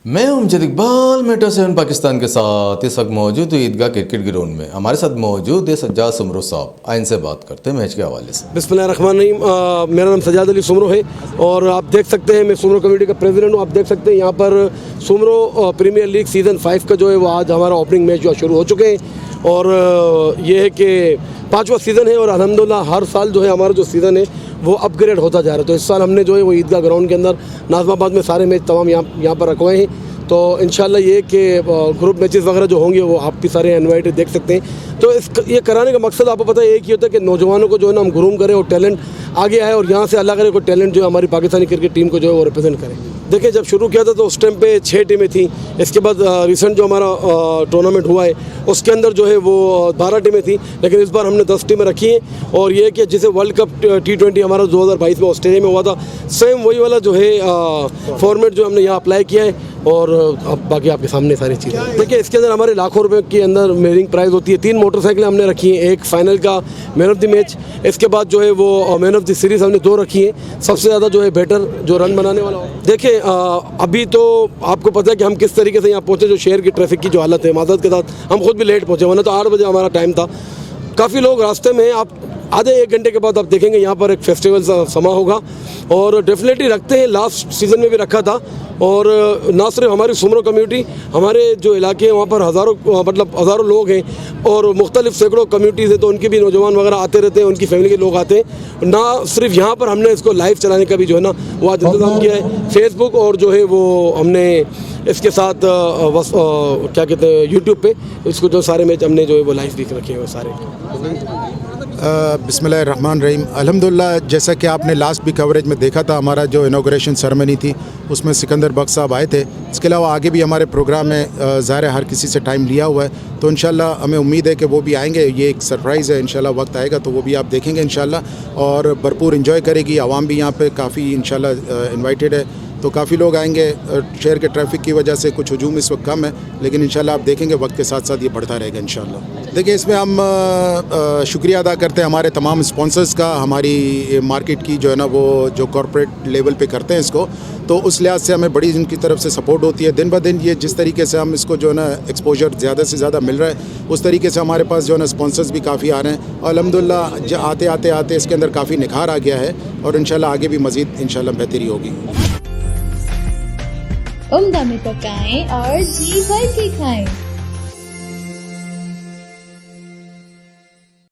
मैं हूं अमजद इकबाल, मेट्रो 7 पाकिस्तान के साथ इस वक्त मौजूद हूँ ईदगाह क्रिकेट ग्राउंड में। हमारे साथ मौजूद है सज्जाद सुमरो साहब। आइन से बात करते हैं मैच के हवाले से। बिस्मिल्लाहिर्रहमानिर्रहीम। मेरा नाम सज्जाद अली सुमरो है और आप देख सकते हैं मैं सुमरो कम्युनिटी का प्रेसिडेंट हूँ। आप देख सकते हैं यहाँ पर सुमरो प्रीमियर लीग सीज़न 5 का जो है वो आज हमारा ओपनिंग मैच जो शुरू हो चुके हैं और ये है कि 5वां सीज़न है और अल्हम्दुलिल्लाह हर साल जो है हमारा जो सीज़न है वो अपग्रेड होता जा रहा है। तो इस साल हमने जो है वो ईदगाह ग्राउंड के अंदर नाज़माबाद में सारे मैच तमाम यहाँ पर रखवाए हैं। तो इंशाल्लाह ये कि ग्रुप मैचेस वगैरह जो होंगे वो आप भी सारे इनवाइटेड देख सकते हैं। तो ये कराने का मकसद आपको पता है एक ही होता है कि नौजवानों को जो है ना हम ग्रूम करें और टैलेंट आगे आए और यहाँ से अल्लाह करे कोई टैलेंट जो है हमारी पाकिस्तानी क्रिकेट टीम को जो है वो रिप्रेजेंट करें। देखिए जब शुरू किया था तो उस टाइम पे 6 टीमें थी। इसके बाद रिसेंट जो हमारा टूर्नामेंट हुआ है उसके अंदर जो है वो 12 टीमें थी, लेकिन इस बार हमने 10 टीमें रखी हैं। और ये कि जैसे वर्ल्ड कप T20 हमारा 2022 में ऑस्ट्रेलिया में हुआ था, सेम वही वाला जो है फॉर्मेट जो हमने यहाँ अप्लाई किया है। और अब बाकी आपके सामने सारी चीज़ें देखिए। इसके अंदर हमारे लाखों रुपए के अंदर मेरिंग प्राइज़ होती है। 3 मोटरसाइकिलें हमने रखी हैं, एक फाइनल का मैन ऑफ द मैच, इसके बाद जो है वो मैन ऑफ द सीरीज़ हमने 2 रखी हैं। सबसे ज़्यादा जो है बेटर जो रन बनाने वाला हो। देखिए अभी तो आपको पता है कि हम किस तरीके से यहाँ पहुँचे। जो शहर की ट्रैफिक की जो हालत है, माज़रत के साथ हम खुद भी लेट पहुँचे, वरना तो 8 बजे हमारा टाइम था। काफ़ी लोग रास्ते में, आप आधे 1 घंटे के बाद आप देखेंगे यहाँ पर एक फेस्टिवल समा होगा और डेफिनेटली रखते हैं। लास्ट सीज़न में भी रखा था और ना सिर्फ हमारी सुमरो कम्युनिटी, हमारे जो इलाके हैं वहाँ पर हज़ारों लोग हैं और मुख्तलिफ सैकड़ों कम्युनिटीज़ हैं, तो उनके भी नौजवान वगैरह आते रहते हैं, उनकी फैमिली के लोग आते हैं। ना सिर्फ यहाँ पर हमने इसको लाइव चलाने का भी जो है ना वो आज इंतज़ाम किया है। फेसबुक और जो है वो हमने इसके साथ क्या कहते हैं यूट्यूब पे इसको जो सारे मैच हमने जो है वो लाइव दिख रखे हैं वो सारे। बिस्मिल्लाहिर्रहमानिर्रहीम। अल्हम्दुलिल्लाह जैसा कि आपने लास्ट भी कवरेज में देखा था, हमारा जो इनॉग्रेशन सेरेमनी थी उसमें सिकंदर बख्श साहब आए थे। इसके अलावा आगे भी हमारे प्रोग्राम में ज़ाहिर है हर किसी से टाइम लिया हुआ है, तो इंशाल्लाह हमें उम्मीद है कि वो भी आएंगे। ये एक सरप्राइज़ है, इंशाल्लाह वक्त आएगा तो वो भी आप देखेंगे इंशाल्लाह और भरपूर इंजॉय करेगी आवाम भी। यहाँ पे काफ़ी इंशाल्लाह इन्वाइटेड है, तो काफ़ी लोग आएंगे। शहर के ट्रैफिक की वजह से कुछ हजूम इस वक्त कम है, लेकिन इंशाल्लाह आप देखेंगे वक्त के साथ साथ ये बढ़ता रहेगा इंशाल्लाह। देखिए इसमें हम शुक्रिया अदा करते हैं हमारे तमाम स्पॉन्सर्स का, हमारी मार्केट की जो है ना वो जो कॉर्पोरेट लेवल पे करते हैं इसको, तो उस लिहाज से हमें बड़ी इनकी तरफ से सपोर्ट होती है। दिन ब दिन ये जिस तरीके से हम इसको जो है ना एक्सपोजर ज़्यादा से ज़्यादा मिल रहा है, उस तरीके से हमारे पास जो है ना स्पॉन्सर्स भी काफ़ी आ रहे हैं और अल्हम्दुलिल्लाह आते आते इसके अंदर काफ़ी निखार आ गया है और इंशाल्लाह आगे भी मज़ीद इंशाल्लाह बेहतरी होगी। उम्दा में पकाएं और जी भर के खाएं।